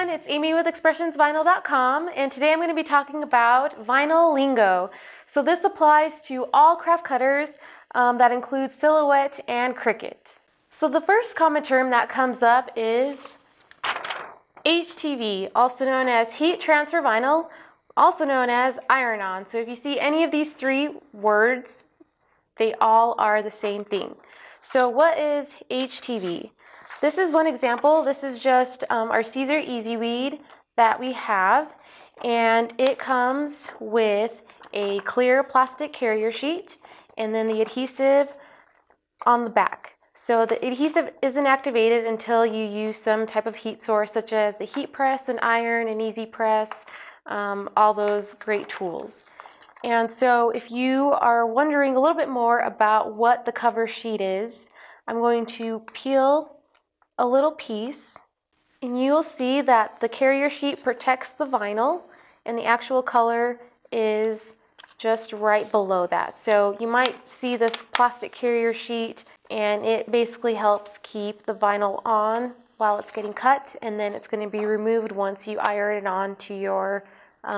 everyone, it's Amy with ExpressionsVinyl.com, and today I'm going to be talking about vinyl lingo. So this applies to all craft cutters that include Silhouette and Cricut. So the first common term that comes up is HTV, also known as heat transfer vinyl, also known as iron-on. So if you see any of these three words, they all are the same thing. So what is HTV? This is one example. This is just our Caesar Easy Weed that we have, and it comes with a clear plastic carrier sheet and then the adhesive on the back. So the adhesive isn't activated until you use some type of heat source, such as a heat press, an iron, an easy press, all those great tools. And so if you are wondering a little bit more about what the cover sheet is, I'm going to peel a little piece, and you'll see that the carrier sheet protects the vinyl, and the actual color is just right below that. So you might see this plastic carrier sheet, and it basically helps keep the vinyl on while it's getting cut, and then it's going to be removed once you iron it on to your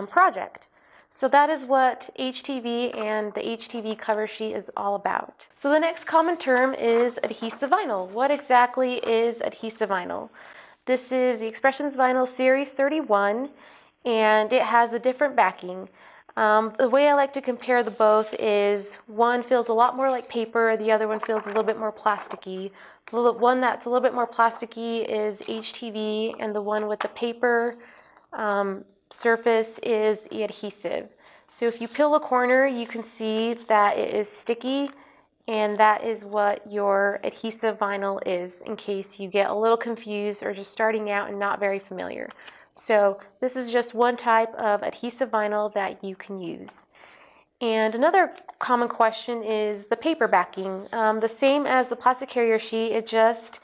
project. So that is what HTV and the HTV cover sheet is all about. So the next common term is adhesive vinyl. What exactly is adhesive vinyl? This is the Expressions Vinyl Series 31, and it has a different backing. The way I like to compare the both is one feels a lot more like paper, the other one feels a little bit more plasticky. The one that's a little bit more plasticky is HTV, and the one with the paper surface is adhesive. So if you peel a corner, you can see that it is sticky, and that is what your adhesive vinyl is, in case you get a little confused or just starting out and not very familiar. So this is just one type of adhesive vinyl that you can use. And another common question is the paper backing. The same as the plastic carrier sheet, it just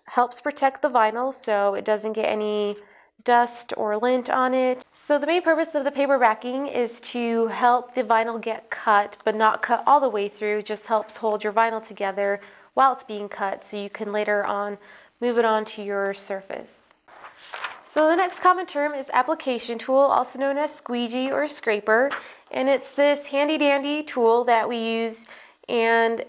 helps protect the vinyl so it doesn't get any dust or lint on it. So the main purpose of the paper backing is to help the vinyl get cut, but not cut all the way through. It just helps hold your vinyl together while it's being cut, so you can later on move it onto your surface. So the next common term is application tool, also known as squeegee or scraper, and it's this handy dandy tool that we use, and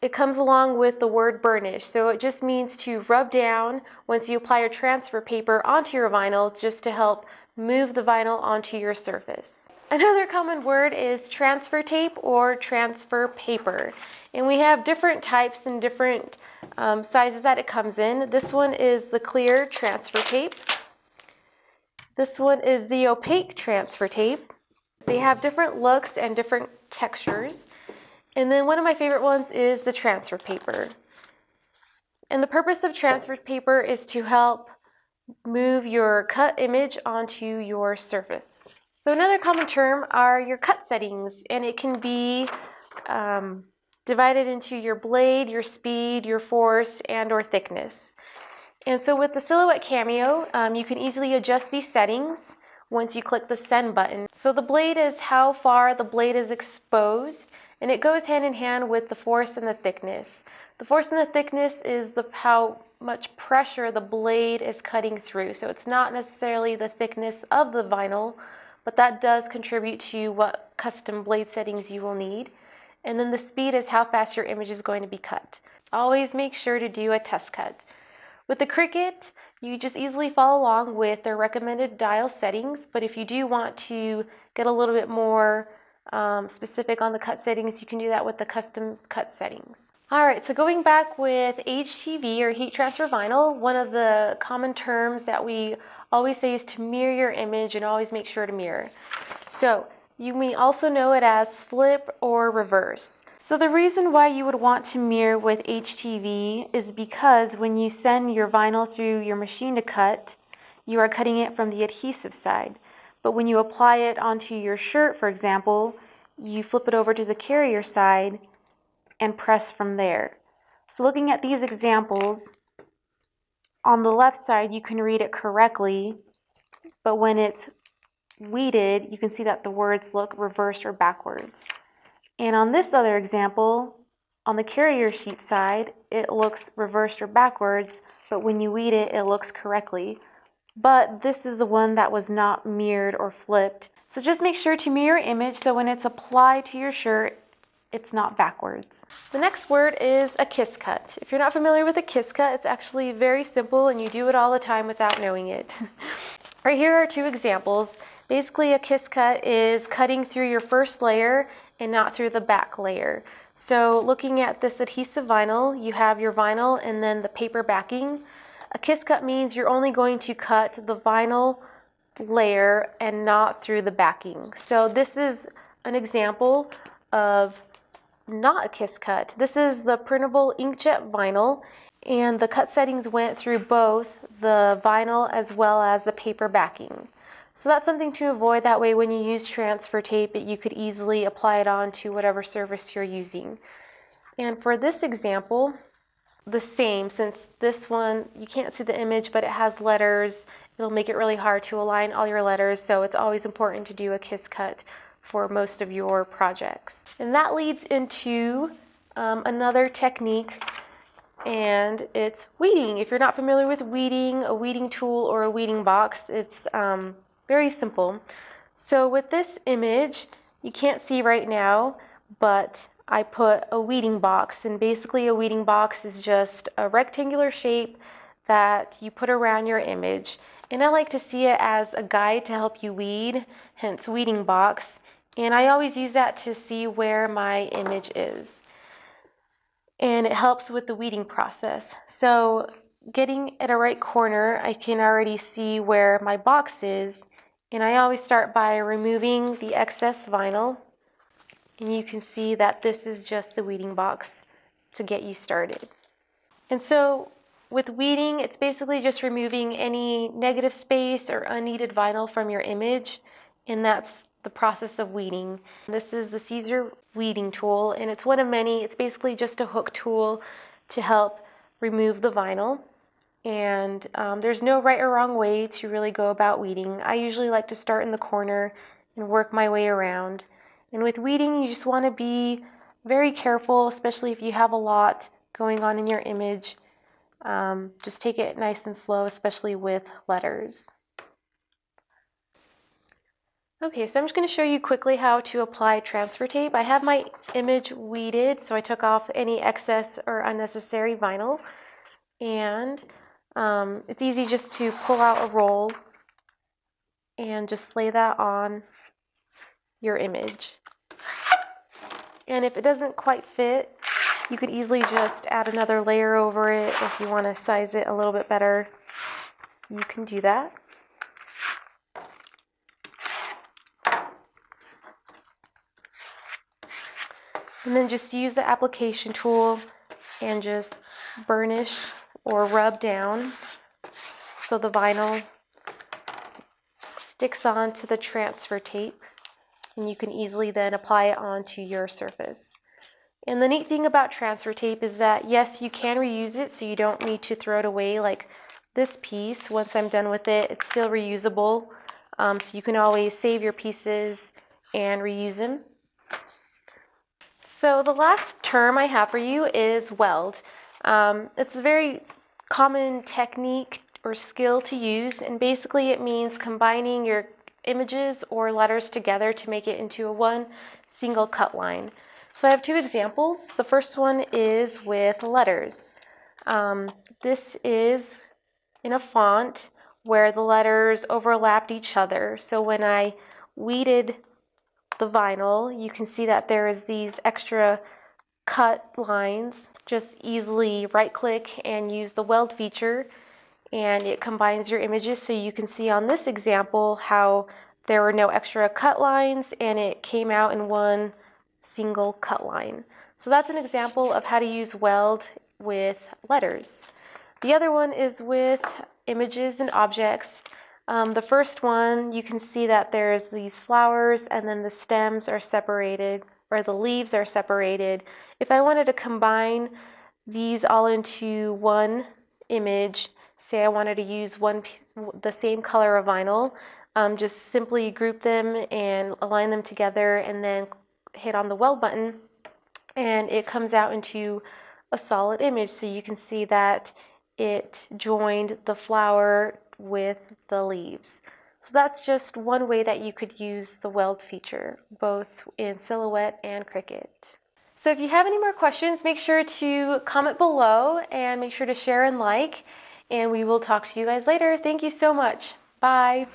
it comes along with the word burnish. So it just means to rub down once you apply your transfer paper onto your vinyl, just to help move the vinyl onto your surface. Another common word is transfer tape or transfer paper. And we have different types and different sizes that it comes in. This one is the clear transfer tape. This one is the opaque transfer tape. They have different looks and different textures. And then one of my favorite ones is the transfer paper. And the purpose of transfer paper is to help move your cut image onto your surface. So another common term are your cut settings, and it can be divided into your blade, your speed, your force, and or thickness. And so with the Silhouette Cameo, you can easily adjust these settings once you click the send button. So the blade is how far the blade is exposed, and it goes hand in hand with the force and the thickness. The force and the thickness is how much pressure the blade is cutting through. So it's not necessarily the thickness of the vinyl, but that does contribute to what custom blade settings you will need. And then the speed is how fast your image is going to be cut. Always make sure to do a test cut. With the Cricut, you just easily follow along with their recommended dial settings, but if you do want to get a little bit more specific on the cut settings, you can do that with the custom cut settings. Alright, so going back with HTV or heat transfer vinyl, one of the common terms that we always say is to mirror your image, and always make sure to mirror. So you may also know it as flip or reverse. So the reason why you would want to mirror with HTV is because when you send your vinyl through your machine to cut, you are cutting it from the adhesive side. But when you apply it onto your shirt, for example, you flip it over to the carrier side and press from there. So looking at these examples, on the left side you can read it correctly, but when it's weeded, you can see that the words look reversed or backwards. And on this other example, on the carrier sheet side, it looks reversed or backwards, but when you weed it, it looks correctly. but this is the one that was not mirrored or flipped. So just make sure to mirror image so when it's applied to your shirt, it's not backwards. The next word is a kiss cut. If you're not familiar with a kiss cut, it's actually very simple and you do it all the time without knowing it. Right here are two examples. Basically, a kiss cut is cutting through your first layer and not through the back layer. So looking at this adhesive vinyl, you have your vinyl and then the paper backing. A kiss cut means you're only going to cut the vinyl layer and not through the backing. So this is an example of not a kiss cut. This is the printable inkjet vinyl, and the cut settings went through both the vinyl as well as the paper backing. So that's something to avoid. That way when you use transfer tape, you could easily apply it on to whatever surface you're using. And for this example, the same, since this one, you can't see the image, but it has letters. It'll make it really hard to align all your letters, so it's always important to do a kiss cut for most of your projects. And that leads into another technique, and it's weeding. If you're not familiar with weeding, a weeding tool or a weeding box, it's very simple. So with this image, you can't see right now, but I put a weeding box, and basically a weeding box is just a rectangular shape that you put around your image. And I like to see it as a guide to help you weed, hence weeding box. And I always use that to see where my image is. And it helps with the weeding process. So getting at a right corner, I can already see where my box is. And I always start by removing the excess vinyl. And you can see that this is just the weeding box to get you started. And so with weeding, it's basically just removing any negative space or unneeded vinyl from your image. And that's the process of weeding. This is the Caesar weeding tool, and it's one of many. It's basically just a hook tool to help remove the vinyl. And there's no right or wrong way to really go about weeding. I usually like to start in the corner and work my way around. And with weeding, you just want to be very careful, especially if you have a lot going on in your image. Just take it nice and slow, especially with letters. Okay, so I'm just going to show you quickly how to apply transfer tape. I have my image weeded, so I took off any excess or unnecessary vinyl. And it's easy just to pull out a roll and just lay that on your image. And if it doesn't quite fit, you could easily just add another layer over it. If you want to size it a little bit better, you can do that. And then just use the application tool and just burnish or rub down so the vinyl sticks onto the transfer tape, and you can easily then apply it onto your surface. And the neat thing about transfer tape is that yes, you can reuse it, so you don't need to throw it away. Like this piece, once I'm done with it, it's still reusable, so you can always save your pieces and reuse them. So the last term I have for you is weld. It's a very common technique or skill to use, and basically it means combining your images or letters together to make it into one single cut line. So I have two examples. The first one is with letters. This is in a font where the letters overlapped each other. So when I weeded the vinyl, you can see that there is these extra cut lines. Just easily right click and use the weld feature, and it combines your images. So you can see on this example how there were no extra cut lines and it came out in one single cut line. So that's an example of how to use weld with letters. The other one is with images and objects. The first one, you can see that there's these flowers and then the stems are separated, or the leaves are separated. If I wanted to combine these all into one image, say I wanted to use the same color of vinyl, just simply group them and align them together and then hit on the weld button, and it comes out into a solid image. So you can see that it joined the flower with the leaves. So that's just one way that you could use the weld feature, both in Silhouette and Cricut. So if you have any more questions, make sure to comment below and make sure to share and like, and we will talk to you guys later. Thank you so much. Bye.